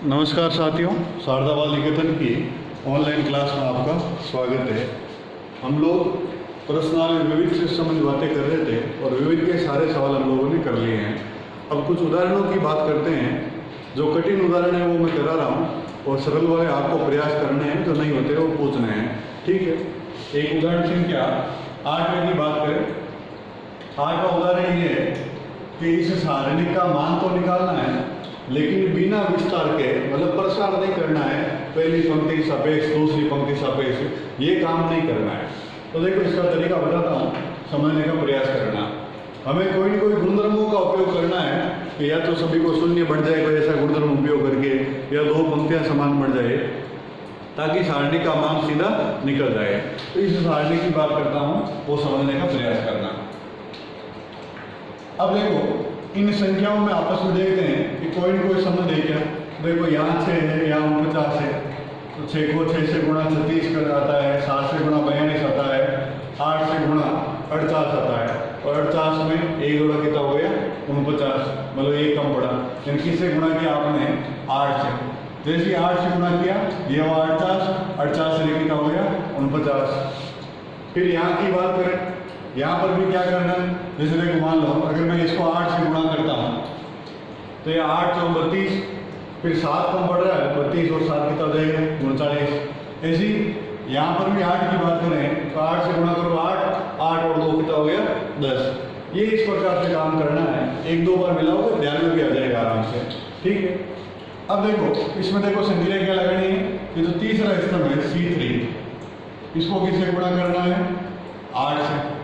नमस्कार साथियों, शारदा बाल निकेतन की ऑनलाइन क्लास में आपका स्वागत है। हम लोग प्रश्नावली विविध से संबंधित बातें कर रहे थे और विविध के सारे सवाल हम लोगों ने कर लिए हैं। अब कुछ उदाहरणों की बात करते हैं। जो कठिन उदाहरण है वो मैं करा रहा हूँ और सरल वाले आपको प्रयास करने हैं, जो नहीं होते वो पूछने हैं। ठीक है, एक उदाहरण संख्या 8 की बात करें। 8 का उदाहरण ये है कि इस सारणी का मान तो निकालना है, लेकिन बिना विस्तार के, मतलब प्रसार नहीं करना है। पहली पंक्ति सापेक्ष, दूसरी पंक्ति सापेक्ष, ये काम नहीं करना है। तो देखो इसका तरीका बताता हूँ, समझने का प्रयास करना। हमें कोई न कोई गुणधर्मों का उपयोग करना है कि या तो सभी को शून्य बढ़ जाए, कोई ऐसा गुणधर्म उपयोग करके, या दो पंक्तियां समान बढ़ जाए ताकि सारणी का मान सीधा निकल जाए। तो इस सारणी की बात करता हूँ, वो समझने का प्रयास करना। अब देखो इन संख्याओं में आपस में देखते हैं कि कोई न कोई संबंध है क्या। देखो यहाँ 6 है, यहाँ 49 है, तो 6 को 6 से गुणा 36 कर आता है, 7 से गुणा 42 आता है, 8 से गुणा 48 आता है, और 48 में एक जोड़ा कितना हो गया 49, मतलब एक कम पड़ा। यानी किससे गुणा किया आपने 8 से। जैसे 8 से गुणा किया ये हुआ 48, 48 से कितना हो गया 49। फिर यहाँ की बात करें, यहाँ पर भी क्या करना है। जैसे देखो मान लो अगर मैं इसको 8 से गुणा करता हूँ तो ये 8 चौक 32, फिर 7 कम पड़ रहा है 32 और 7 कितना हो जाएगा 39। ऐसी यहाँ पर भी 8 की बात करें तो 8 से गुणा करो 8, 8 और 2 कितना हो गया 10। ये इस प्रकार से काम करना है। एक दो बार मिलाओ तो ध्यान में भी आ जाएगा आराम से। ठीक है, अब देखो इसमें देखो संख्या क्या लगानी है। ये जो तीसरा स्तंभ है C3, इसको किससे गुणा करना है 8 से।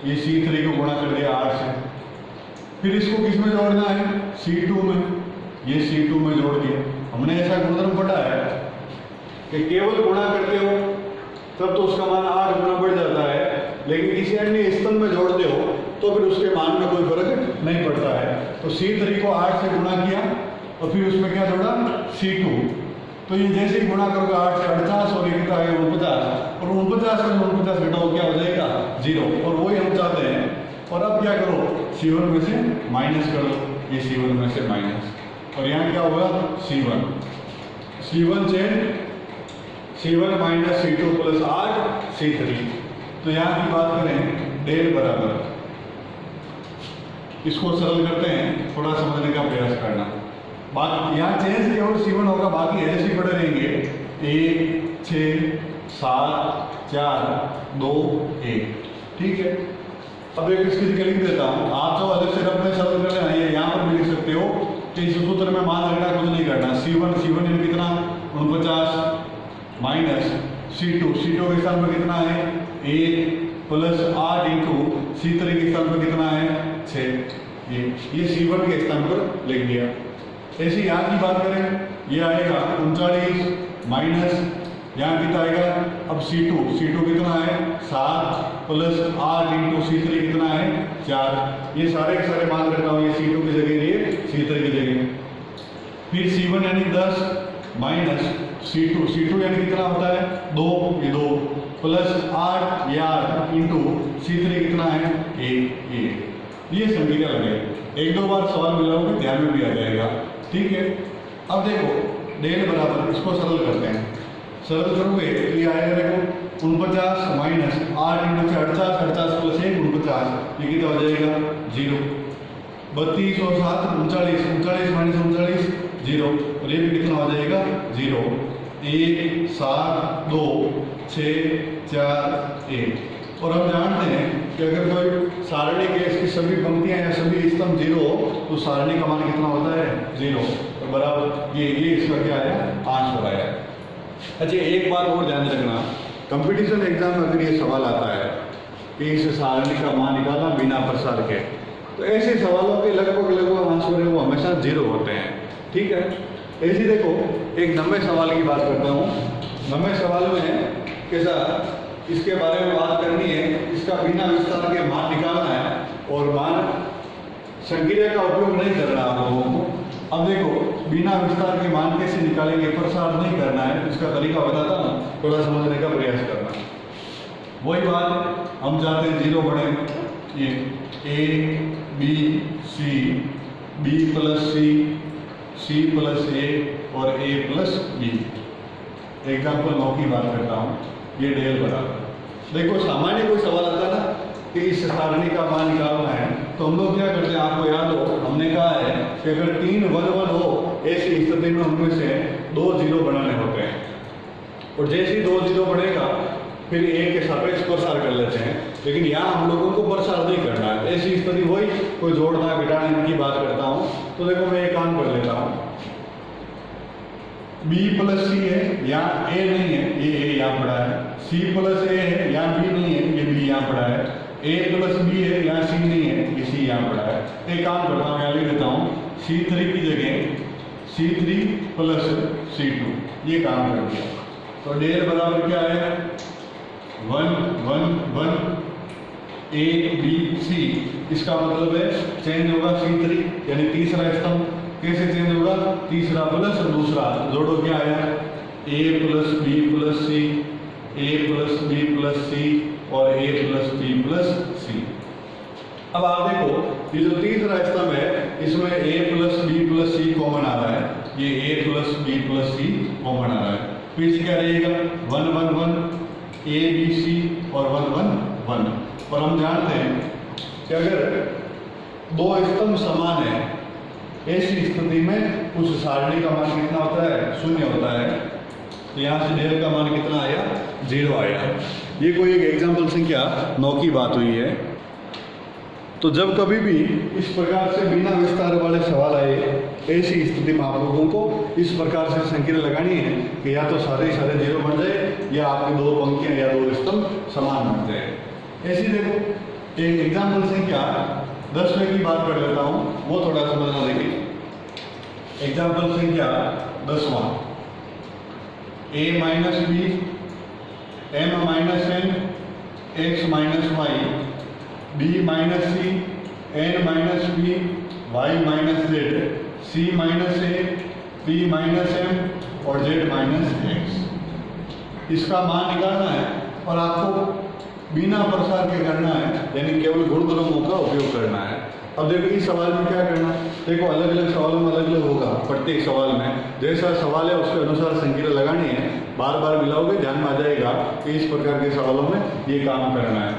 ये C3 को गुणा कर दिया 8 से। फिर इसको किस में जोड़ना है C2 में। ये C2 में जोड़ दिया। हमने ऐसा गुणधर्म पढ़ा है कि केवल गुणा करते हो तब तो उसका मान 8 गुना बढ़ जाता है, लेकिन किसी अन्य स्तंभ में जोड़ते हो तो फिर उसके मान में कोई फर्क नहीं पड़ता है। तो C3 को 8 से गुणा किया और फिर उसमें क्या जोड़ा C2। तो ये जैसे ही गुणा करोगे 8 से 48 और कितना आएगा 49, और 49 में 49 घटाओ क्या हो जाएगा 0, और वही हम चाहते हैं। और अब क्या करो C1 में से माइनस करो, ये C1 में से माइनस, और यहाँ क्या होगा C1 change C1 minus C2 plus 8 C3। तो यहाँ की बात करें डेल बराबर, इसको सरल करते हैं, थोड़ा समझने का प्रयास करना। बात यहाँ चेंज केवल C1 होगा, बाकी ऐसे ही पड़े रहेंगे 1 6 7 4 2 1। ठीक है, अब एक इसकी लिख देता हूँ। आप जो अलग से अपने सरल कर लेना, ये यहाँ पर भी लिख सकते हो कि इस सूत्र में मान रखना, कुछ नहीं करना। C1 यानी कितना 49 माइनस C2 के स्थान पर कितना है 1 प्लस 8 इंटू C3 के स्थान पर कितना है 6। ये C1 के स्थान पर लिख दिया। ऐसे यहाँ की बात करें, ये आएगा 39 माइनस यहाँ कितना आएगा अब C2 कितना है 7 प्लस 8 इंटू C3 कितना है 4। ये सारे के सारे मान रखा हूँ, ये C2 की जगह, ये C3 की जगह। फिर C1 यानी 10 माइनस C2 यानी कितना होता है 2, ये 2 प्लस 8 ये 8 इंटू C3 कितना है 1। ये संख्या लगेगा। एक दो बार सवाल मिलाओगे ध्यान में भी आ जाएगा। ठीक है, अब देखो डेल बराबर, इसको सरल करते हैं। सरल करोगे तो ये आएगा देखो 49 माइनस 8 इंटू 48 प्लस 1 49, ये कितना हो जाएगा 0। 32 और 7 39 माइनस 39 0, और ये भी कितना हो जाएगा 0। 1 7 2 6 4 1। और हम जानते हैं कि अगर कोई सारणी के इसकी सभी पंक्तियां या सभी स्तंभ 0 हो तो सारणी का मान कितना होता है 0, तो बराबर ये इसका क्या आया आंसर आया। अच्छा, एक बात और ध्यान रखना, कंपटीशन एग्जाम में अगर ये सवाल आता है कि इस सारणी का मान निकालना बिना प्रसार के, तो ऐसे सवालों के लगभग आंसर है वो हमेशा 0 होते हैं। ठीक है, ऐसे देखो एक 90 सवाल की बात करता हूँ। 90 सवाल में कैसा इसके बारे में बात करनी है, इसका बिना विस्तार के मान निकालना है और मान संक्रिया का उपयोग नहीं करना आप लोगों को। अब देखो बिना विस्तार के मान कैसे निकालेंगे, प्रसार नहीं करना है, इसका तरीका बताता हूँ, थोड़ा समझने का प्रयास करना। वही बात हम चाहते हैं 0 बढ़े, ये A B C B plus C C plus A और ए प्लस बी। एग्जाम्पल 9 की बात करता हूँ, ये डेल बराबर। देखो सामान्य कोई सवाल आता है ना कि इस सारणी का मान निकालना है, तो हम लोग क्या करते हैं, आपको याद हो हमने कहा है कि अगर 3 1 1 हो ऐसी स्थिति में उनमें से 2 0 बनाने होते हैं, और जैसे ही 2 0 बढ़ेगा फिर एक के सापेक्ष प्रसार कर लेते हैं। लेकिन यहाँ हम लोगों को प्रसार नहीं करना है, ऐसी स्थिति वही कोई जोड़ना घटाने की बात करता हूँ। तो देखो मैं एक काम कर लेता हूँ, b प्लस सी है, यहाँ a नहीं है, ये a यहाँ पड़ा है, c प्लस a है, यहाँ b नहीं है, ये b यहाँ पड़ा है, a प्लस b है, यहाँ c नहीं है, ये c यहाँ पड़ा है। एक काम करता हूँ, यहाँ लिख देता हूँ c3 की जगह c3 प्लस c2, ये काम कर दिया। तो डेल बराबर क्या है, 1 1 1 a b c। इसका मतलब है चेंज होगा c3 यानी तीसरा स्तंभ। कैसे चेंज होगा, तीसरा प्लस दूसरा, जोड़ो क्या आया, a plus B plus C, a plus B plus C और a plus B plus C. अब आप देखो ये जो तीसरा स्तंभ है इसमें a plus B plus C common आ रहा है, ये a plus B plus C common आ रहा है। फिर क्या रहेगा, 1 1 1 a b c और 1 1 1। और हम जानते हैं कि अगर 2 स्तंभ समान है ऐसी स्थिति में उस सारणी का मान कितना होता है, 0 होता है। तो यहाँ से डेल का मान कितना आया, 0 आया। ये कोई एक एग्जाम्पल संख्या 9 की बात हुई है। तो जब कभी भी इस प्रकार से बिना विस्तार वाले सवाल आए ऐसी स्थिति में आप लोगों को इस प्रकार से संख्या लगानी है कि या तो सारे 0 बन जाए या आपकी 2 पंक्तियां या 2 स्तंभ समान बन जाए। ऐसी देखो एक एग्जाम्पल संख्या 10वें की बात कर लेता हूँ, वो थोड़ा समझना देखिए। एग्जाम्पल संख्या 10वां, a minus B m minus n x minus Y b minus C n minus B y minus Z c minus A p minus m और z माइनस x। इसका मान निकालना है और आपको बिना प्रसार के करना है, यानी केवल गुणधर्मों का उपयोग करना है। अब देखो इस सवाल में क्या करना है, देखो अलग अलग सवालों में अलग अलग होगा। प्रत्येक सवाल में जैसा सवाल है उसके अनुसार संख्या लगानी है, बार बार मिलाओगे ध्यान में आ जाएगा कि इस प्रकार के सवालों में ये काम करना है।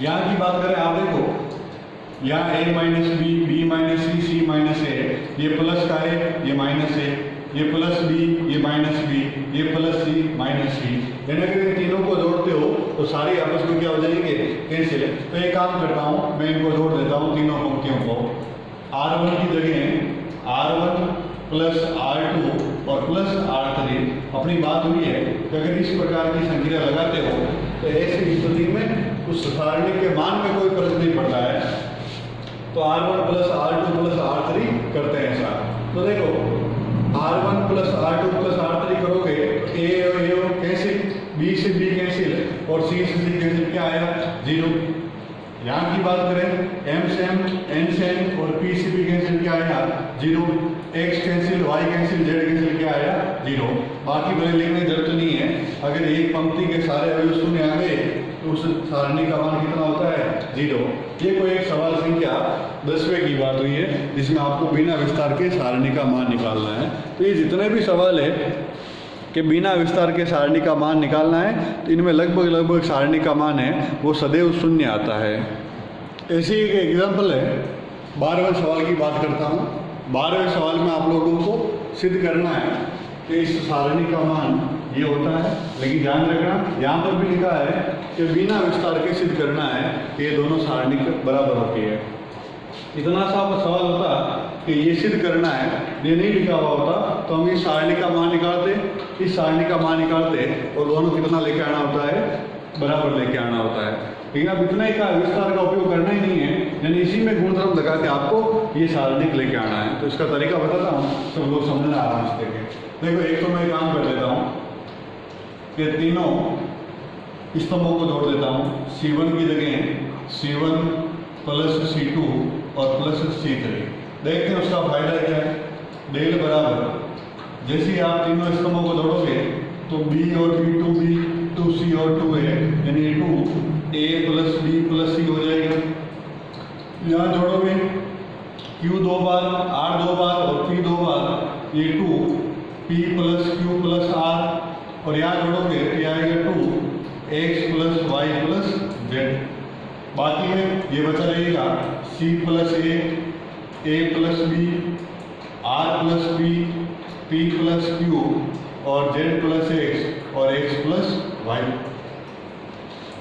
यहाँ की बात करें, आप देखो यहाँ a minus B, B minus C, C minus A, ये प्लस का है, ये माइनस है, ये प्लस बी, ये माइनस बी, ये प्लस सी माइनस सी। यानी अगर इन तीनों को जोड़ते हो तो सारे आपस में क्या हो जाएंगे, कैंसिल। तो एक काम करता हूँ, मैं इनको जोड़ देता हूँ तीनों पंक्तियों को। r1 की जगह r1 प्लस r2 और प्लस r3। अपनी बात हुई है कि अगर इस प्रकार की संख्या लगाते हो तो ऐसी स्थिति में उस सारणी के मान में कोई फर्क नहीं पड़ता है। तो r1 plus r2 plus r3 करते हैं ऐसा। तो देखो r1 plus r2 plus r3 करोगे, a और a कैंसिल, b से b कैंसिल और c से c कैंसिल, क्या आया, 0। यहाँ की बात करें m से m, n से n और p से p कैंसिल, क्या आया, 0। x cancel, y cancel, z cancel, क्या आया, 0। बाकी भले लिखने की जरूरत नहीं है। अगर एक पंक्ति के सारे अवयव शून्य आ गए तो उस सारणी का मान कितना होता है, 0। ये कोई एक सवाल संख्या 10वें की बात हुई है जिसमें आपको बिना विस्तार के सारणी का मान निकालना है। तो ये जितने भी सवाल है कि बिना विस्तार के सारणी का मान निकालना है, तो इनमें लगभग सारणी का मान है वो सदैव शून्य आता है। ऐसी एक एग्जाम्पल है, 12वें सवाल की बात करता हूँ। 12वें सवाल में आप लोगों को सिद्ध करना है कि इस सारणी का मान ये होता है। लेकिन ध्यान रखना यहाँ पर भी लिखा है कि बिना विस्तार के सिद्ध करना है कि ये दोनों सारणी बराबर होती है। इतना सा सवाल होता कि ये सिद्ध करना है, ये नहीं लिखा हुआ होता तो हम इस सारणी का मान निकालते, इस सारणी का मान निकालते और दोनों कितना लेके आना होता है, बराबर लेके आना होता है। लेकिन अब इतना ही का विस्तार का उपयोग करना ही नहीं है, यानी इसी में गुणधर्म लगा के आपको ये सारणी लेके आना है। तो इसका तरीका बताता हूँ, सब लोग समझना आराम से देखें। देखो एक तो मैं काम कर देता हूँ कि तीनों स्तंभों को जोड़ देता हूँ। C1 की जगह C1 प्लस C2 और प्लस C3। देखते हैं उसका फायदा क्या है। डेल बराबर जैसे ही आप तीनों स्तंभों को जोड़ोगे तो B और B 2B 2C और 2A यानी 2A plus B plus C हो जाएगा। यहाँ जोड़ोगे Q 2 बार, R 2 बार और P 2 बार, ये 2 P plus Q plus R, और यहाँ जोड़ोगे तो ये आएगा 2 X plus Y plus Z। बाकी में ये बचा रहेगा C plus A plus B, R plus B, P plus Q और Z प्लस X और X प्लस Y।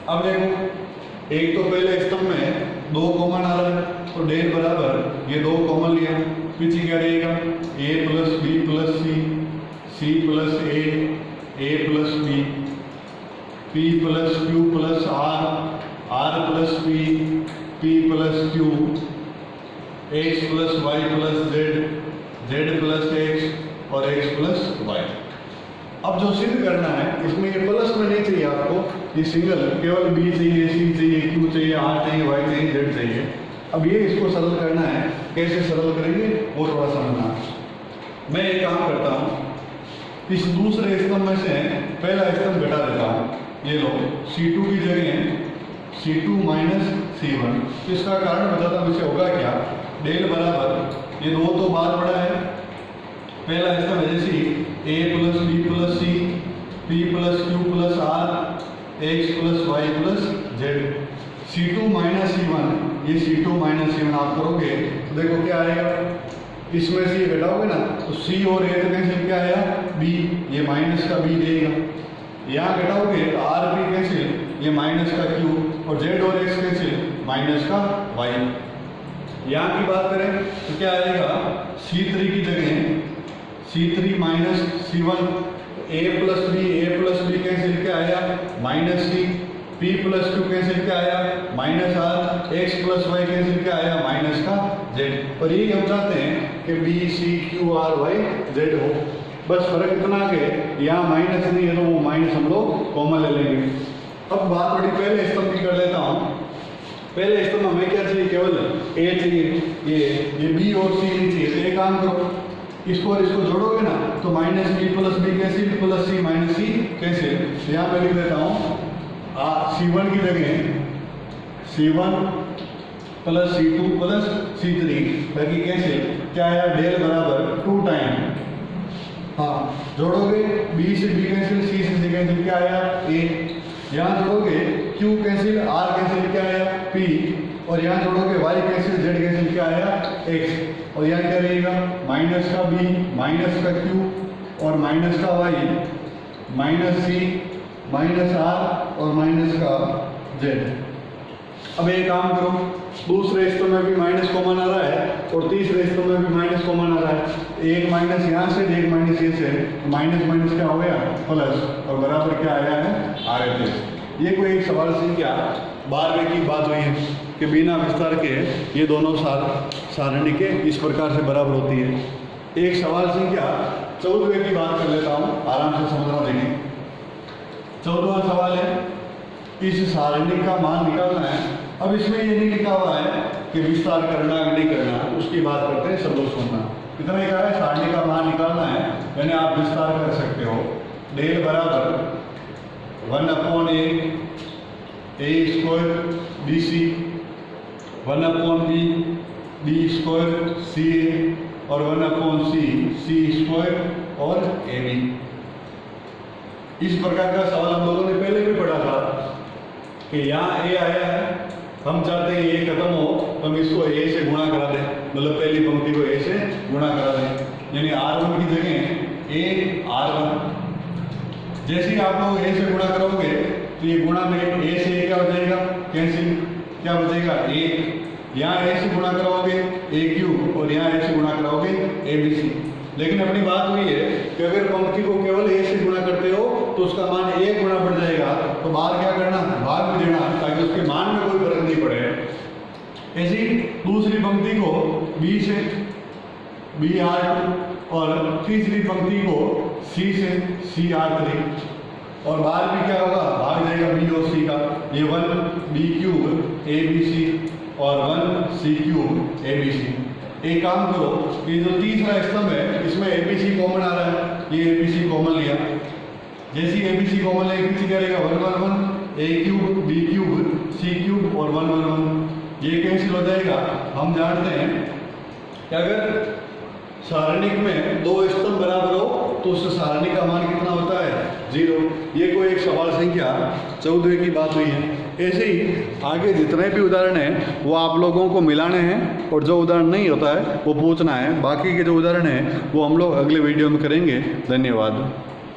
अब देखो, एक तो पहले स्तंभ में 2 कॉमन आ रहा है, तो डेल बराबर ये 2 कॉमन लिया, पीछे क्या रहेगा A plus B plus C plus A plus P plus Q plus R plus P plus Q, X plus Y plus Z plus X और X प्लस Y। अब जो सिद्ध करना है इसमें ये प्लस में नहीं चाहिए आपको, ये सिंगल केवल B चाहिए, C चाहिए, Q चाहिए, R चाहिए, Y चाहिए, Z चाहिए। अब ये इसको सरल करना है, कैसे सरल करेंगे वो थोड़ा समझना। मैं एक काम करता हूँ, इस दूसरे स्तंभ में से पहला स्तंभ घटा देता हूँ। ये लो, C2 की जगह C2 माइनस C1। तो इसका कारण बताता हूँ, इससे होगा क्या, डेल बराबर ये 2 तो बाहर पड़ा है, पहला स्तंभ है जैसे A plus B plus C, P plus Q plus R, X plus Y plus Z। C2 minus C1, ये C2 माइनस C1 आप करोगे तो देखो क्या आएगा, इसमें से ये घटाओगे ना तो C और A तो कैंसिल, क्या आया B, ये माइनस का B देगा। यहाँ घटाओगे तो R P कैंसिल, ये माइनस का Q, और Z और X कैंसिल, माइनस का Y। यहाँ की बात करें तो क्या आएगा, C3 की जगह C3 minus C1, A plus B cancel, क्या आया minus C, P plus Q cancel, क्या आया minus R, X plus Y cancel, क्या आया माइनस का Z। और यही हम चाहते हैं कि B C Q R Y Z हो। बस फर्क इतना कि यहाँ माइनस नहीं है तो वो माइनस हम लोग कॉमन ले लेंगे। अब बात बड़ी पहले स्तंभ की कर लेता हूँ। पहले स्तंभ हमें क्या चाहिए, केवल A चाहिए, ये B और C नहीं चाहिए। तो एक काम करो, इसको और इसको जोड़ोगे ना तो minus B plus B cancel, plus C minus C cancel. तो यहाँ पे लिख देता हूँ C1 की जगह C1 plus C2 plus C3, बाकी कैंसिल, क्या आया डेल बराबर 2 टाइम, हाँ जोड़ोगे B से B कैंसिल, C से C कैंसिल, क्या आया A। यहाँ जोड़ोगे Q कैंसिल, R कैंसिल, क्या आया P, और यहाँ जोड़ोगे Y कैंसिल, Z कैंसिल, क्या आया X। और यहाँ क्या रहेगा माइनस का B, माइनस का Q और माइनस का Y, minus C, minus R और माइनस का Z। अब एक काम करो, दूसरे स्तंभ में भी माइनस कॉमन आ रहा है और तीसरे स्तंभ में भी माइनस कॉमन आ रहा है। एक माइनस यहाँ से, एक माइनस ये से, माइनस माइनस क्या हो गया प्लस, और बराबर क्या आया है RHS। ये कोई एक सवाल से क्या 12वें की बात हुई है कि बिना विस्तार के ये दोनों सारणी के इस प्रकार से बराबर होती है। एक सवाल संख्या 14वें की बात कर लेता हूँ, आराम से समझना देखें। 14वां सवाल है, इस सारणी का मान निकालना है। अब इसमें ये नहीं लिखा हुआ है कि विस्तार करना कि नहीं करना, उसकी बात करते हैं, सब लोग सुनना। इतना ही कहा है सारणी का मान निकालना है, यानी आप विस्तार कर सकते हो। डेल बराबर 1/a square BC, 1/b B square CA और 1/c C स्क्वायर और AB। इस प्रकार का सवाल हम लोगों ने पहले भी पढ़ा था कि यहाँ A आया है, हम चाहते हैं ये खत्म हो तो हम इसको A से गुणा करा दें, मतलब पहली पंक्ति को A से गुणा करा दें, यानी R1 की जगह A R1। जैसे ही आप लोग A से गुणा करोगे तो ये गुणा में A से क्या हो जाएगा कैंसिल, क्या बचेगा 1। यहाँ A से गुणा कराओगे AQ और यहाँ A से गुणा कराओगे ABC। लेकिन अपनी बात हुई है कि अगर पंक्ति को केवल A से गुणा करते हो तो उसका मान 1 गुना बढ़ जाएगा, तो बाहर क्या करना, भाग भी देना, ताकि उसके मान में कोई फर्क नहीं पड़े। ऐसी दूसरी पंक्ति को B से BR2 और तीसरी पंक्ति को C से CR3, और बाहर भी क्या होगा, भाग जाएगा B और C का। ये 1B³ ABC और 1C³ ABC। एक काम करो, ये जो तीसरा स्तंभ है इसमें ABC कॉमन आ रहा है, ये ABC कॉमन लिया। जैसे ABC कॉमन लेगा पीछे क्या रहेगा 1 1 1 A³ B³ C³ और 1 1 1, ये कैंसिल हो जाएगा। हम जानते हैं कि अगर सारणिक में दो स्तंभ बराबर हो तो उस सारणिक का मान कितना होता है 0। ये कोई एक सवाल संख्या 14 की बात हुई है। ऐसे ही आगे जितने भी उदाहरण हैं वो आप लोगों को मिलाने हैं और जो उदाहरण नहीं होता है वो पूछना है। बाकी के जो उदाहरण हैं वो हम लोग अगले वीडियो में करेंगे। धन्यवाद।